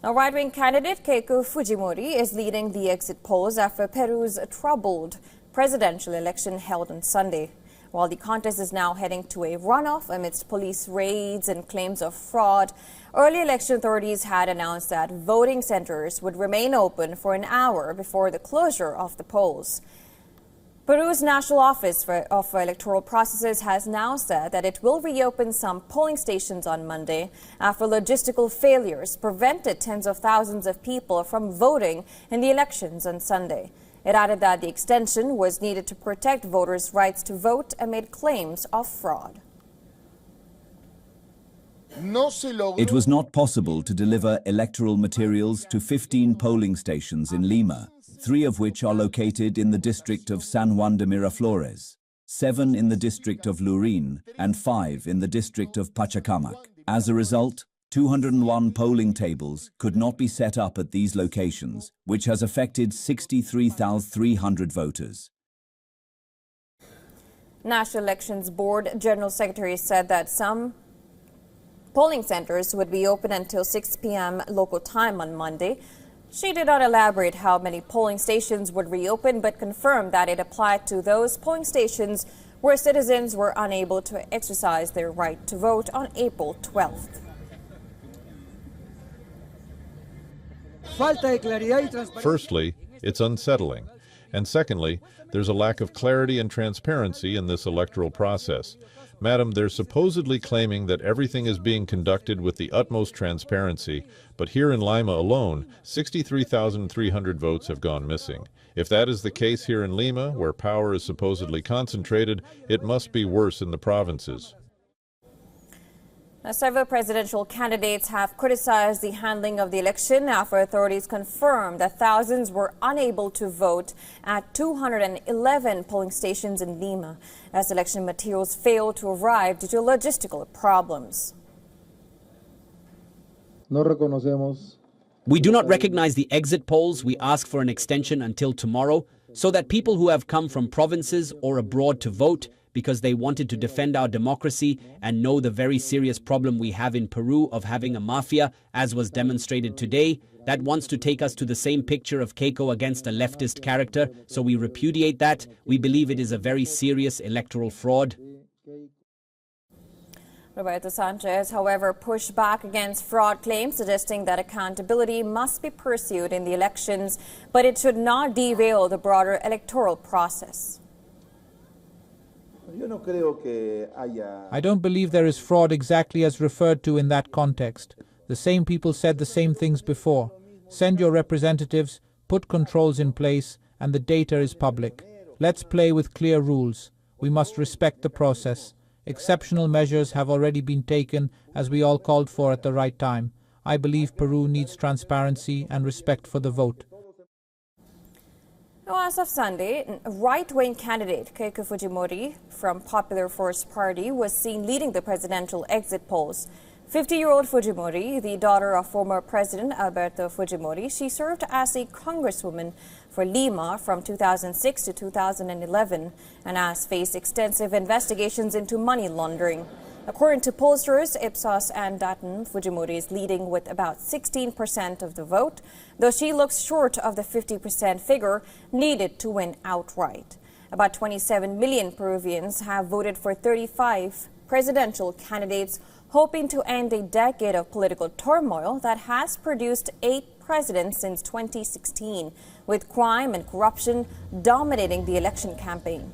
Now, right-wing candidate Keiko Fujimori is leading the exit polls after Peru's troubled presidential election held on Sunday. While the contest is now heading to a runoff amidst police raids and claims of fraud, early election authorities had announced that voting centers would remain open for an hour before the closure of the polls. Peru's National Office of Electoral Processes has now said that it will reopen some polling stations on Monday after logistical failures prevented tens of thousands of people from voting in the elections on Sunday. It added that the extension was needed to protect voters' rights to vote amid claims of fraud. It was not possible to deliver electoral materials to 15 polling stations in Lima, 3 of which are located in the district of San Juan de Miraflores, 7 in the district of Lurin, and 5 in the district of Pachacamac. As a result, 201 polling tables could not be set up at these locations, which has affected 63,300 voters. National Elections Board General Secretary said that some polling centers would be open until 6 p.m. local time on Monday. She did not elaborate how many polling stations would reopen, but confirmed that it applied to those polling stations where citizens were unable to exercise their right to vote on April 12th. Firstly, it's unsettling. And secondly, there's a lack of clarity and transparency in this electoral process. Madam, they're supposedly claiming that everything is being conducted with the utmost transparency, but here in Lima alone, 63,300 votes have gone missing. If that is the case here in Lima, where power is supposedly concentrated, it must be worse in the provinces. Now, several presidential candidates have criticized the handling of the election after authorities confirmed that thousands were unable to vote at 211 polling stations in Lima as election materials failed to arrive due to logistical problems. We do not recognize the exit polls. We ask for an extension until tomorrow so that people who have come from provinces or abroad to vote because they wanted to defend our democracy and know the very serious problem we have in Peru of having a mafia, as was demonstrated today, that wants to take us to the same picture of Keiko against a leftist character. So we repudiate that. We believe it is a very serious electoral fraud. Roberto Sanchez, however, pushed back against fraud claims, suggesting that accountability must be pursued in the elections, but it should not derail the broader electoral process. I don't believe there is fraud exactly as referred to in that context. The same people said the same things before. Send your representatives, put controls in place, and the data is public. Let's play with clear rules. We must respect the process. Exceptional measures have already been taken, as we all called for at the right time. I believe Peru needs transparency and respect for the vote. Now, as of Sunday, right-wing candidate Keiko Fujimori from Popular Force Party was seen leading the presidential exit polls. 50-year-old Fujimori, the daughter of former President Alberto Fujimori, she served as a congresswoman for Lima from 2006 to 2011 and has faced extensive investigations into money laundering. According to pollsters Ipsos and Dutton, Fujimori is leading with about 16% of the vote, though she looks short of the 50% figure needed to win outright. About 27 million Peruvians have voted for 35 presidential candidates, hoping to end a decade of political turmoil that has produced 8 presidents since 2016, with crime and corruption dominating the election campaign.